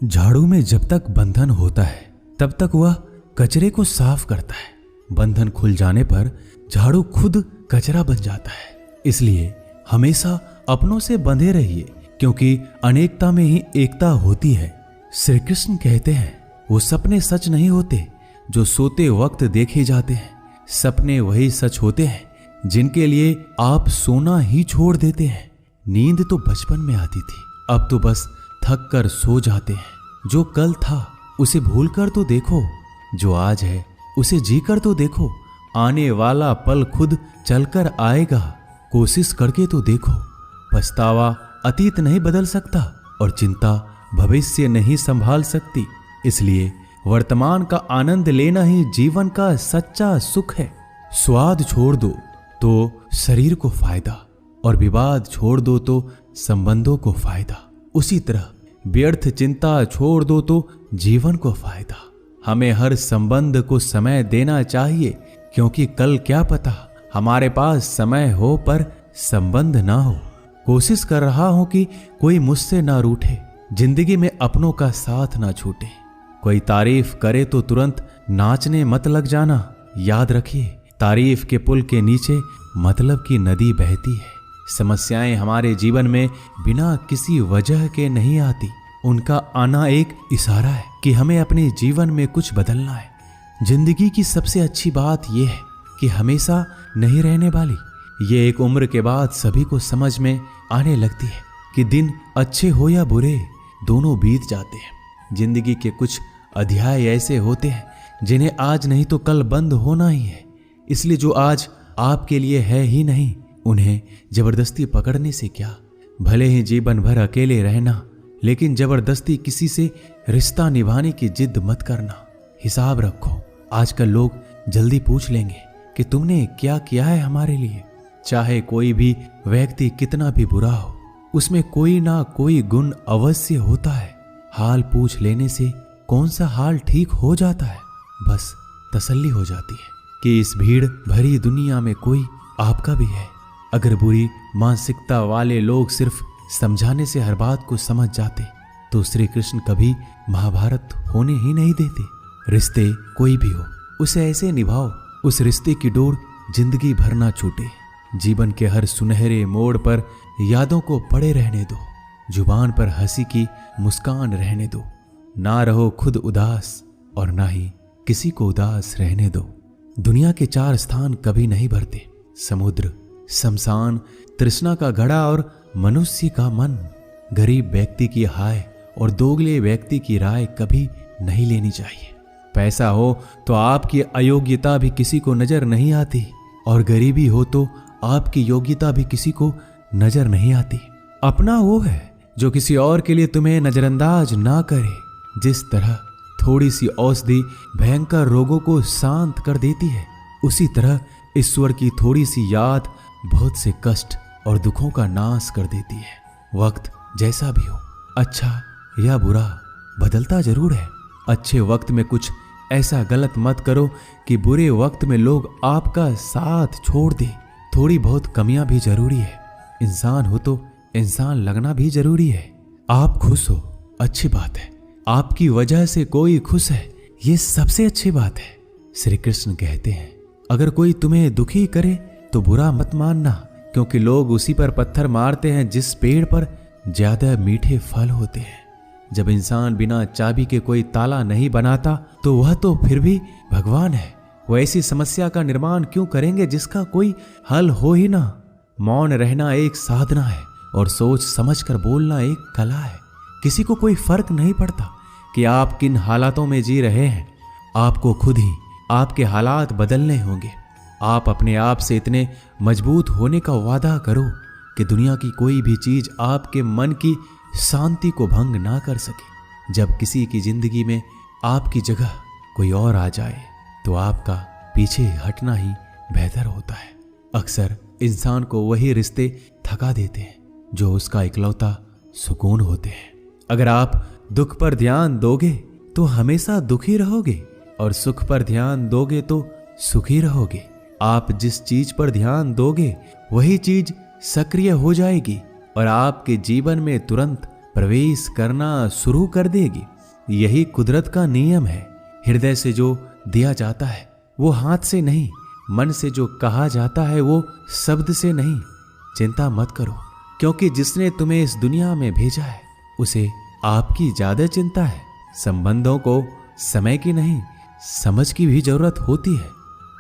झाड़ू में जब तक बंधन होता है तब तक वह कचरे को साफ करता है। बंधन खुल जाने पर झाड़ू खुद कचरा बन जाता है। इसलिए हमेशा अपनों से बंधे रहिए, क्योंकि अनेकता में ही एकता होती है। श्री कृष्ण कहते हैं, वो सपने सच नहीं होते जो सोते वक्त देखे जाते हैं। सपने वही सच होते हैं जिनके लिए आप सोना ही छोड़ देते हैं। नींद तो बचपन में आती थी, अब तो बस थक कर सो जाते हैं। जो कल था उसे भूल कर तो देखो, जो आज है उसे जी कर तो देखो। आने वाला पल खुद चलकर आएगा, कोशिश करके तो देखो। पछतावा अतीत नहीं बदल सकता और चिंता भविष्य नहीं संभाल सकती। इसलिए वर्तमान का आनंद लेना ही जीवन का सच्चा सुख है। स्वाद छोड़ दो तो शरीर को फायदा, और विवाद छोड़ दो तो संबंधों को फायदा। उसी तरह व्यर्थ चिंता छोड़ दो तो जीवन को फायदा। हमें हर संबंध को समय देना चाहिए, क्योंकि कल क्या पता हमारे पास समय हो पर संबंध ना हो। कोशिश कर रहा हूं कि कोई मुझसे ना रूठे, जिंदगी में अपनों का साथ ना छूटे। कोई तारीफ करे तो तुरंत नाचने मत लग जाना। याद रखिए, तारीफ के पुल के नीचे मतलब की नदी बहती है। समस्याएं हमारे जीवन में बिना किसी वजह के नहीं आती। उनका आना एक इशारा है कि हमें अपने जीवन में कुछ बदलना है। जिंदगी की सबसे अच्छी बात यह है कि हमेशा नहीं रहने वाली। ये एक उम्र के बाद सभी को समझ में आने लगती है कि दिन अच्छे हो या बुरे, दोनों बीत जाते हैं। जिंदगी के कुछ अध्याय ऐसे होते हैं जिन्हें आज नहीं तो कल बंद होना ही है। इसलिए जो आज आपके लिए है ही नहीं, उन्हें जबरदस्ती पकड़ने से क्या। भले ही जीवन भर अकेले रहना, लेकिन जबरदस्ती किसी से रिश्ता निभाने की जिद मत करना। हिसाब रखो, आजकल लोग जल्दी पूछ लेंगे कि तुमने क्या किया है हमारे लिए। चाहे कोई भी व्यक्ति कितना भी बुरा हो, उसमें कोई ना कोई गुण अवश्य होता है। हाल पूछ लेने से कौन सा हाल ठीक हो जाता है। बस तसल्ली हो जाती है कि इस भीड़ भरी दुनिया में कोई आपका भी है। अगर बुरी मानसिकता वाले लोग सिर्फ समझाने से हर बात को समझ जाते तो श्री कृष्ण कभी महाभारत होने ही नहीं देते। रिश्ते कोई भी हो, उसे ऐसे निभाओ उस रिश्ते की डोर जिंदगी भर ना छूटे। जीवन के हर सुनहरे मोड़ पर यादों को पड़े रहने दो। जुबान पर हंसी की मुस्कान रहने दो। ना रहो खुद उदास और ना ही किसी को उदास रहने दो। दुनिया के 4 स्थान कभी नहीं भरते, समुद्र, शमशान, तृष्णा का घड़ा और मनुष्य का मन। गरीब व्यक्ति की हाय और दोगले व्यक्ति की राय कभी नहीं लेनी चाहिए। पैसा हो तो आपकी अयोग्यता भी किसी को नजर नहीं आती, और गरीबी हो तो आपकी योग्यता भी किसी को नजर नहीं आती। अपना वो है जो किसी और के लिए तुम्हें नजरअंदाज ना करे। जिस तरह थोड़ी सी औषधि भयंकर रोगों को शांत कर देती है, उसी तरह ईश्वर की थोड़ी सी याद बहुत से कष्ट और दुखों का नाश कर देती है। वक्त जैसा भी हो, अच्छा या बुरा, बदलता जरूर है। अच्छे वक्त में कुछ ऐसा गलत मत करो कि बुरे वक्त में लोग आपका साथ छोड़ दे। थोड़ी बहुत कमियां भी जरूरी है। इंसान हो तो इंसान लगना भी जरूरी है। आप खुश हो, अच्छी बात है। आपकी वजह से कोई खुश है, ये सबसे अच्छी बात है। श्री कृष्ण कहते हैं, अगर कोई तुम्हें दुखी करे तो बुरा मत मानना, क्योंकि लोग उसी पर पत्थर मारते हैं जिस पेड़ पर ज्यादा मीठे फल होते हैं। जब इंसान बिना चाबी के कोई ताला नहीं बनाता तो वह तो फिर भी भगवान है। वो ऐसी समस्या का निर्माण क्यों करेंगे जिसका कोई हल हो ही ना। मौन रहना एक साधना है और सोच समझकर बोलना एक कला है। किसी को कोई फर्क नहीं पड़ता कि आप किन हालातों में जी रहे हैं। आपको खुद ही आपके हालात बदलने होंगे। आप अपने आप से इतने मजबूत होने का वादा करो कि दुनिया की कोई भी चीज आपके मन की शांति को भंग ना कर सके। जब किसी की जिंदगी में आपकी जगह कोई और आ जाए तो आपका पीछे हटना ही बेहतर होता है। अक्सर इंसान को वही रिश्ते थका देते हैं जो उसका इकलौता सुकून होते हैं। अगर आप दुख पर ध्यान दोगे तो हमेशा दुखी रहोगे, और सुख पर ध्यान दोगे तो सुखी रहोगे। आप जिस चीज पर ध्यान दोगे वही चीज सक्रिय हो जाएगी और आपके जीवन में तुरंत प्रवेश करना शुरू कर देगी। यही कुदरत का नियम है। हृदय से जो दिया जाता है वो हाथ से नहीं, मन से जो कहा जाता है वो शब्द से नहीं। चिंता मत करो, क्योंकि जिसने तुम्हें इस दुनिया में भेजा है उसे आपकी ज्यादा चिंता है। संबंधों को समय की नहीं, समझ की भी जरूरत होती है।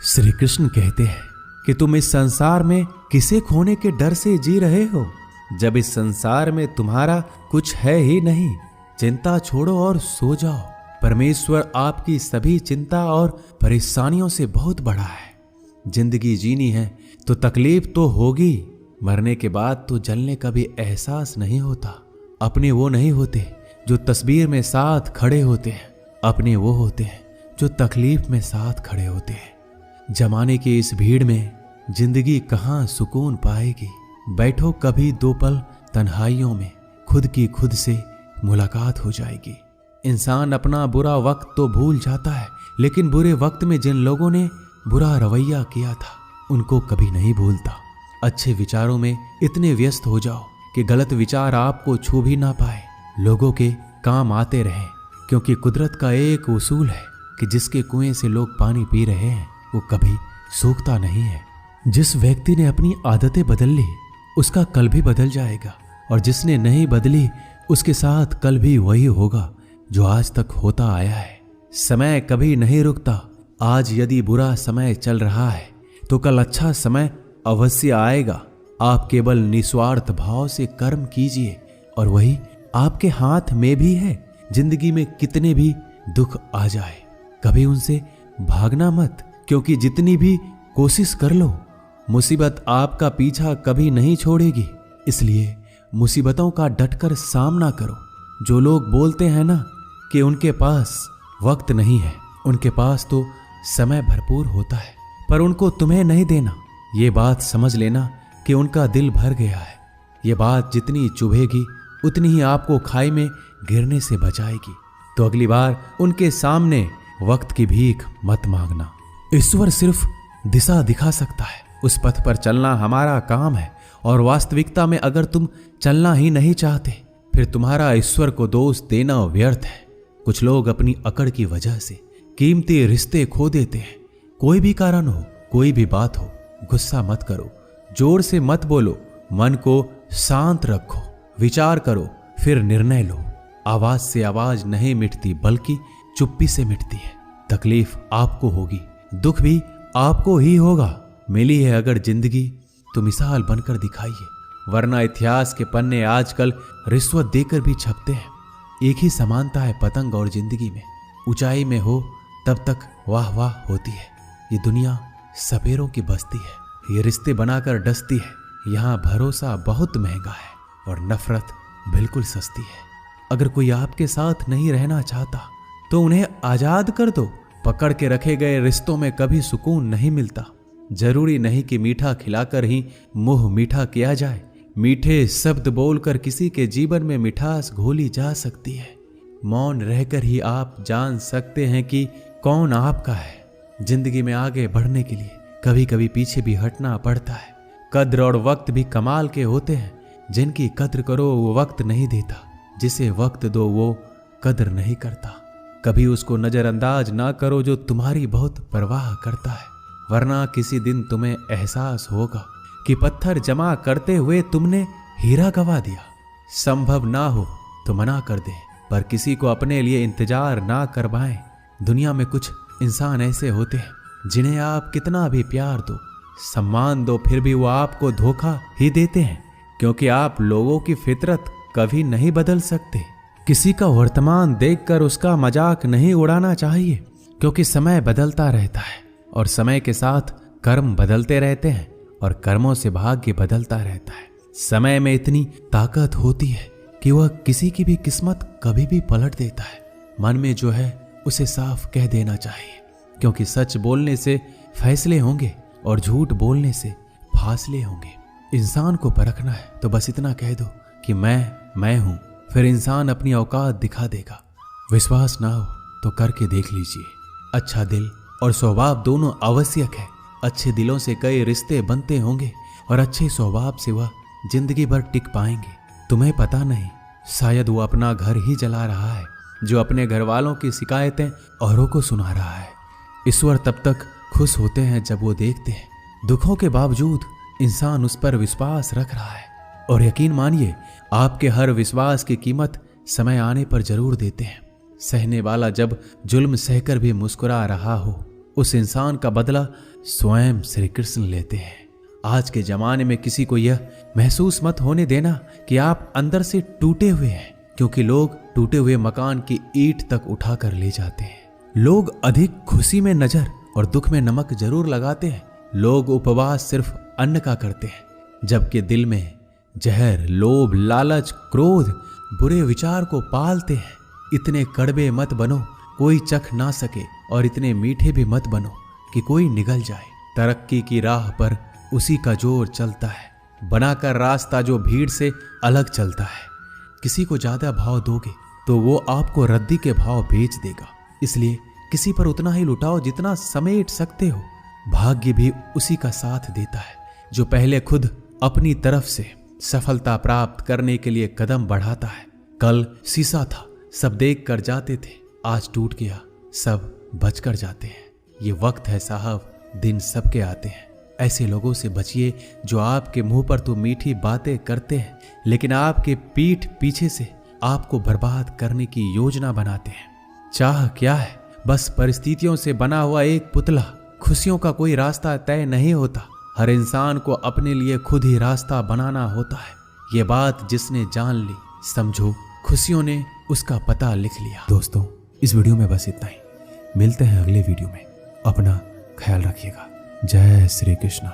श्री कृष्ण कहते हैं कि तुम इस संसार में किसे खोने के डर से जी रहे हो, जब इस संसार में तुम्हारा कुछ है ही नहीं। चिंता छोड़ो और सो जाओ। परमेश्वर आपकी सभी चिंता और परेशानियों से बहुत बड़ा है। जिंदगी जीनी है तो तकलीफ तो होगी। मरने के बाद तो जलने का भी एहसास नहीं होता। अपने वो नहीं होते जो तस्वीर में साथ खड़े होते हैं, अपने वो होते हैं जो तकलीफ में साथ खड़े होते हैं। जमाने की इस भीड़ में जिंदगी कहाँ सुकून पाएगी। बैठो कभी दो पल तन्हाइयों में, खुद की खुद से मुलाकात हो जाएगी। इंसान अपना बुरा वक्त तो भूल जाता है, लेकिन बुरे वक्त में जिन लोगों ने बुरा रवैया किया था उनको कभी नहीं भूलता। अच्छे विचारों में इतने व्यस्त हो जाओ कि गलत विचार आपको छू भी ना पाए। लोगों के काम आते रहें, क्योंकि कुदरत का एक उसूल है कि जिसके कुएं से लोग पानी पी रहे हैं वो कभी सूखता नहीं है। जिस व्यक्ति ने अपनी आदतें बदल ली उसका कल भी बदल जाएगा, और जिसने नहीं बदली उसके साथ कल भी वही होगा जो आज तक होता आया है। समय कभी नहीं रुकता। आज यदि बुरा समय चल रहा है तो कल अच्छा समय अवश्य आएगा। आप केवल निस्वार्थ भाव से कर्म कीजिए और वही आपके हाथ में भी है। जिंदगी में कितने भी दुख आ जाए कभी उनसे भागना मत, क्योंकि जितनी भी कोशिश कर लो मुसीबत आपका पीछा कभी नहीं छोड़ेगी। इसलिए मुसीबतों का डटकर सामना करो। जो लोग बोलते हैं ना कि उनके पास वक्त नहीं है, उनके पास तो समय भरपूर होता है, पर उनको तुम्हें नहीं देना। ये बात समझ लेना कि उनका दिल भर गया है। ये बात जितनी चुभेगी उतनी ही आपको खाई में गिरने से बचाएगी। तो अगली बार उनके सामने वक्त की भीख मत मांगना। ईश्वर सिर्फ दिशा दिखा सकता है, उस पथ पर चलना हमारा काम है। और वास्तविकता में अगर तुम चलना ही नहीं चाहते फिर तुम्हारा ईश्वर को दोष देना व्यर्थ है। कुछ लोग अपनी अकड़ की वजह से कीमती रिश्ते खो देते हैं। कोई भी कारण हो, कोई भी बात हो, गुस्सा मत करो, जोर से मत बोलो, मन को शांत रखो, विचार करो, फिर निर्णय लो। आवाज से आवाज नहीं मिटती बल्कि चुप्पी से मिटती है। तकलीफ आपको होगी, दुख भी आपको ही होगा। मिली है अगर जिंदगी तो मिसाल बनकर दिखाइए, वरना इतिहास के पन्ने आजकल रिश्वत देकर भी छपते हैं। एक ही समानता है पतंग और जिंदगी में। ऊंचाई में हो तब तक वाह वाह होती है। ये दुनिया सपेरों की बस्ती है, ये रिश्ते बनाकर डसती है। यहाँ भरोसा बहुत महंगा है और नफरत बिल्कुल सस्ती है। अगर कोई आपके साथ नहीं रहना चाहता तो उन्हें आजाद कर दो। पकड़ के रखे गए रिश्तों में कभी सुकून नहीं मिलता। जरूरी नहीं कि मीठा खिलाकर ही मुंह मीठा किया जाए। मीठे शब्द बोलकर किसी के जीवन में मिठास घोली जा सकती है। मौन रहकर ही आप जान सकते हैं कि कौन आपका है। जिंदगी में आगे बढ़ने के लिए कभी कभी पीछे भी हटना पड़ता है। कद्र और वक्त भी कमाल के होते हैं। जिनकी कद्र करो वो वक्त नहीं देता, जिसे वक्त दो वो कद्र नहीं करता। कभी उसको नजरअंदाज ना करो जो तुम्हारी बहुत परवाह करता है, वरना किसी दिन तुम्हें एहसास होगा कि पत्थर जमा करते हुए तुमने हीरा गवा दिया। संभव ना हो तो मना कर दे, पर किसी को अपने लिए इंतजार ना करवाएं। दुनिया में कुछ इंसान ऐसे होते हैं जिन्हें आप कितना भी प्यार दो, सम्मान दो, फिर भी वो आपको धोखा ही देते हैं, क्योंकि आप लोगों की फितरत कभी नहीं बदल सकते। किसी का वर्तमान देखकर उसका मजाक नहीं उड़ाना चाहिए, क्योंकि समय बदलता रहता है और समय के साथ कर्म बदलते रहते हैं और कर्मों से भाग्य बदलता रहता है। समय में इतनी ताकत होती है कि वह किसी की भी किस्मत कभी भी पलट देता है। मन में जो है उसे साफ कह देना चाहिए, क्योंकि सच बोलने से फैसले होंगे और झूठ बोलने से फासले होंगे। इंसान को परखना है तो बस इतना कह दो कि मैं हूं, फिर इंसान अपनी औकात दिखा देगा। विश्वास ना हो तो करके देख लीजिए। अच्छा दिल और स्वभाव दोनों आवश्यक है। अच्छे दिलों से कई रिश्ते बनते होंगे और अच्छे स्वभाव से वह जिंदगी भर टिक पाएंगे। तुम्हें पता नहीं शायद वो अपना घर ही जला रहा है, जो अपने घर वालों की शिकायतें औरों को सुना रहा है। ईश्वर तब तक खुश होते हैं जब वो देखते हैं दुखों के बावजूद इंसान उस पर विश्वास रख रहा है। और यकीन मानिए, आपके हर विश्वास की कीमत समय आने पर जरूर देते हैं। सहने वाला जब जुल्म सहकर भी मुस्कुरा रहा हो, उस इंसान का बदला स्वयं श्री कृष्ण लेते हैं। आज के जमाने में किसी को यह महसूस मत होने देना कि आप अंदर से टूटे हुए हैं, क्योंकि लोग टूटे हुए मकान की ईंट तक उठाकर ले जाते हैं। लोग अधिक खुशी में नजर और दुख में नमक जरूर लगाते हैं। लोग उपवास सिर्फ अन्न का करते हैं, जबकि दिल में जहर, लोभ, लालच, क्रोध, बुरे विचार को पालते हैं। इतने कड़वे मत बनो कोई चख ना सके, और इतने मीठे भी मत बनो कि कोई निगल जाए। तरक्की की राह पर उसी का जोर चलता है, बनाकर रास्ता जो भीड़ से अलग चलता है। किसी को ज्यादा भाव दोगे तो वो आपको रद्दी के भाव बेच देगा। इसलिए किसी पर उतना ही लुटाओ जितना समेट सकते हो। भाग्य भी उसी का साथ देता है जो पहले खुद अपनी तरफ से सफलता प्राप्त करने के लिए कदम बढ़ाता है। कल शीशा था, सब देख कर जाते थे, आज टूट गया, सब बच कर जाते हैं। ये वक्त है साहब, दिन सबके आते हैं। ऐसे लोगों से बचिए जो आपके मुंह पर तो मीठी बातें करते हैं, लेकिन आपके पीठ पीछे से आपको बर्बाद करने की योजना बनाते हैं। चाह क्या है? बस परिस्थितियों से बना हुआ एक पुतला। खुशियों का कोई रास्ता तय नहीं होता, हर इंसान को अपने लिए खुद ही रास्ता बनाना होता है। ये बात जिसने जान ली, समझो खुशियों ने उसका पता लिख लिया। दोस्तों, इस वीडियो में बस इतना ही। मिलते हैं अगले वीडियो में। अपना ख्याल रखिएगा। जय श्री कृष्ण।